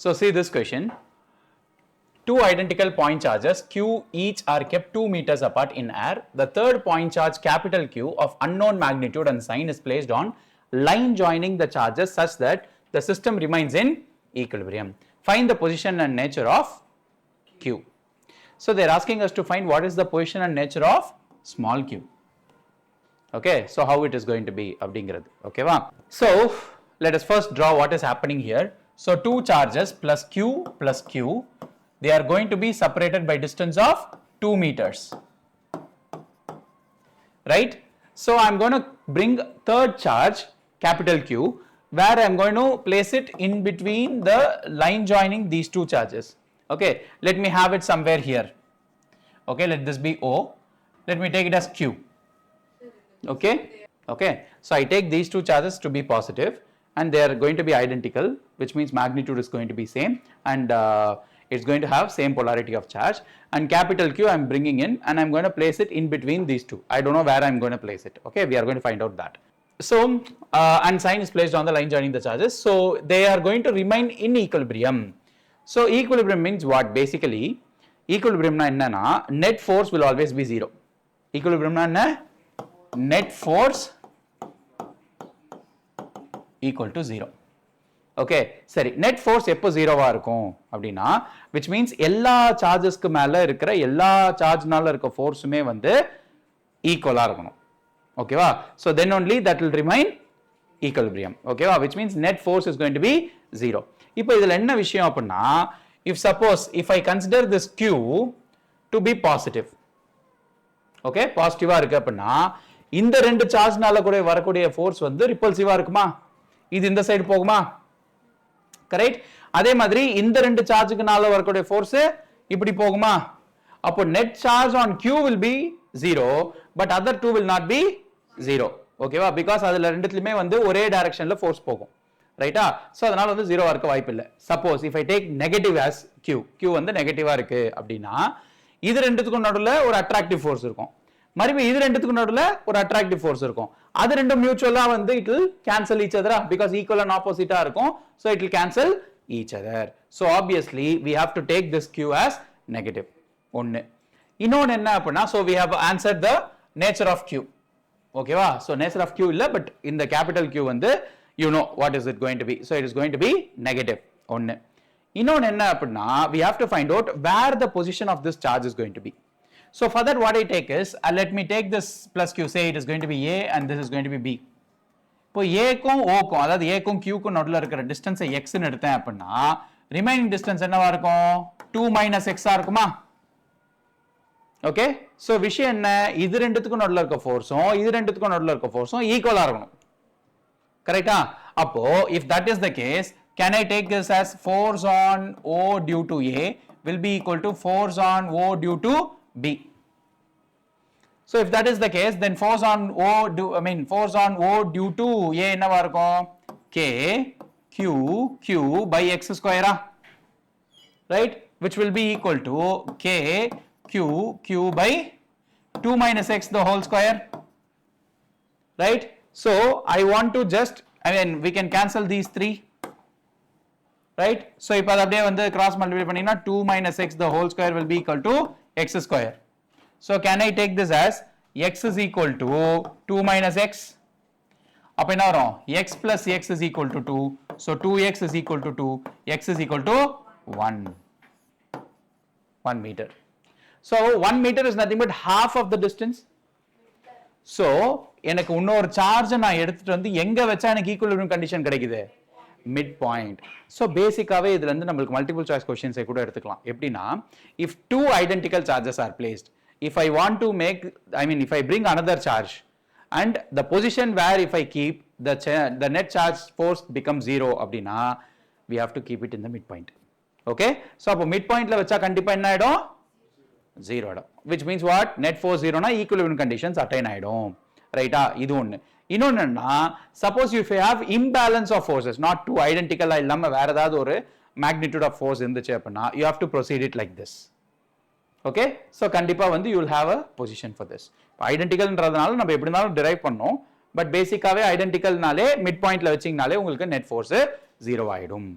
So see this question. Two identical point charges Q each are kept 2 meters apart in air. The third point charge capital Q of unknown magnitude and sign is placed on line joining the charges such that the system remains in equilibrium. Find the position and nature of Q. So they are asking us to find what is the position and nature of small q. Okay, so how it is going to be abdingiradhu. Okay va? So let us first draw what is happening here. So two charges plus q, they are going to be separated by distance of 2 meters. Right? So I am going to bring third charge capital Q where I am going to place it in between the line joining these two charges. Okay, let me have it somewhere here. Okay, let this be O. Let me take it as Q. Okay, okay. So I take these two charges to be positive and they are going to be identical, which means magnitude is going to be same and it's going to have same polarity of charge. And capital Q I am bringing in and I am going to place it in between these two. I don't know where I am going to place it. Okay, we are going to find out that. So and sign is placed on the line joining the charges. So they are going to remain in equilibrium. So equilibrium means what? Basically equilibrium na enna na net force will always be 0. Equilibrium na enna? Net force equal to 0. Okay, சரி net force எப்போ 0வா இருக்கும் அப்படினா which means எல்லா சார்ஜஸ்க்கு மேல இருக்கிற எல்லா சார்ஜ்னால இருக்க ஃபோர்ஸுமே வந்து ஈக்குவலா இருக்கணும். ஓகேவா? So then only that will remain equilibrium. ஓகேவா? Which means net force is going to be 0. இப்போ இதுல என்ன விஷயம் அப்படினா if I consider this Q to be positive. Okay, பாசிட்டிவா இருக்கு அப்படினா இந்த ரெண்டு சார்ஜ்னால கூட வரக்கூடிய ஃபோர்ஸ் வந்து ரிப்பல்சிவா இருக்குமா? இது இந்த சைடு போகுமா? கரெக்ட்? அதே மாதிரி இந்த ரெண்டு சார்ஜ்க்குனால வரக்கூடிய ஃபோர்ஸ் இப்படி போகுமா? அப்போ net charge on Q will be 0 but other two will not be 0. ஓகேவா? because அதுல ரெண்டுத்துலயுமே வந்து ஒரே டைரக்ஷன்ல ஃபோர்ஸ் போகும். ரைட்டா? சோ அதனால வந்து 0வா இருக்க வாய்ப்பு இல்ல. Suppose if I take negative as Q வந்து நெகட்டிவா இருக்கு அப்படினா இது ரெண்டுத்துக்கும் நடுவுல ஒரு அட்ராக்டிவ் ஃபோர்ஸ் இருக்கும். மறுபடியும் இது ரெண்டுத்துக்கும் நடுவுல ஒரு அட்ராக்டிவ் ஃபோர்ஸ் இருக்கும். அது ரெண்டும் மியூச்சுவலா வந்து it will cancel each other because equal and opposite இருக்கும். So it will cancel each other. So obviously we have to take this Q as negative. ஒன்னு. இன்னொன்னு என்ன அப்படினா so we have answered the nature of Q. ஓகேவா? So nature of Q இல்ல but in the capital Q வந்து you know what is it going to be. So it is going to be negative. ஒன்னு. இன்னொன்னு என்ன அப்படினா we have to find out where the position of this charge is going to be. So for that what I take is let me take this plus Q, say it is going to be A and this is going to be B. இப்போ A க்கும் O க்கும் அதாவது A க்கும் Q க்கும் நடுவுல இருக்கிற distance x ன்னு எடுத்தேன் அப்படினா ரிமைனிங் டிஸ்டன்ஸ் என்னவா இருக்கும்? 2 - x ஆ இருக்குமா? ஓகே, சோ விஷயம் என்ன? இது ரெண்டுத்துக்கும் நடுவுல இருக்க ஃபோர்ஸும் இது ரெண்டுத்துக்கும் நடுவுல இருக்க ஃபோர்ஸும் ஈக்குவலா இருக்கணும். கரெக்ட்டா? அப்போ if that is the case, can I take this as force on O due to A will be equal to force on O due to B. So if that is the case, then force on O due to A என்னவா இருக்கும்? K Q by x square, right? Which will be equal to K Q by 2 - x the whole square, right? So I want to just we can cancel these three, right? So இப்போ அது அப்படியே வந்து cross multiply பண்ணீங்கன்னா 2 - x the whole square will be equal to x square. So can I take this as x is equal to 2 - x? அப்ப என்ன வரும்? x plus x is equal to 2. So 2x is equal to 2. X is equal to 1 meter. So 1 meter is nothing but half of the distance. So எனக்கு இன்னொரு charge நான் எடுத்துட்டு வந்து எங்க வச்சா எனக்கு ஈக்குவலிபிரியம் கண்டிஷன் கிடைக்குது? Mid point. ஸோ பேசிக்காவே இதுல இருந்து நம்மளுக்கு மல்டிபிள் சாய்ஸ் கொஸ்டின்ஸை கூட எடுத்துக்கலாம். எப்படின்னா if two identical charges are placed, if I want to make, if I bring another charge and the position where if I keep the net charge force becomes 0 அப்படின்னா we have to keep it in the midpoint. Okay, so அப்போ midpointல வச்சா கண்டிப்பா என்ன ஆயிடும்? 0 ஆயிடும். Which means what? Net force 0 னா equilibrium conditions attain ஆயிடும். ரைட்டா? இது ஒன்னு. இன்னொன்னா suppose if you have imbalance of forces, not two identical இல்லாம வேற ஏதாவது ஒரு magnitude of force இருந்துச்சு அப்படின்னா you have to proceed it like this. Okay, so கண்டிப்பா வந்து you will have a position for this. ஐடென்டிக்கல்ன்றதுனால நம்ம எப்படி இருந்தாலும் derive பண்ணோம், பட் பேசிக்காவே ஐடென்டிக்கல்னாலே மிட் பாயிண்ட்ல வச்சீங்கனாலே உங்களுக்கு net force 0 ஆயிடும்.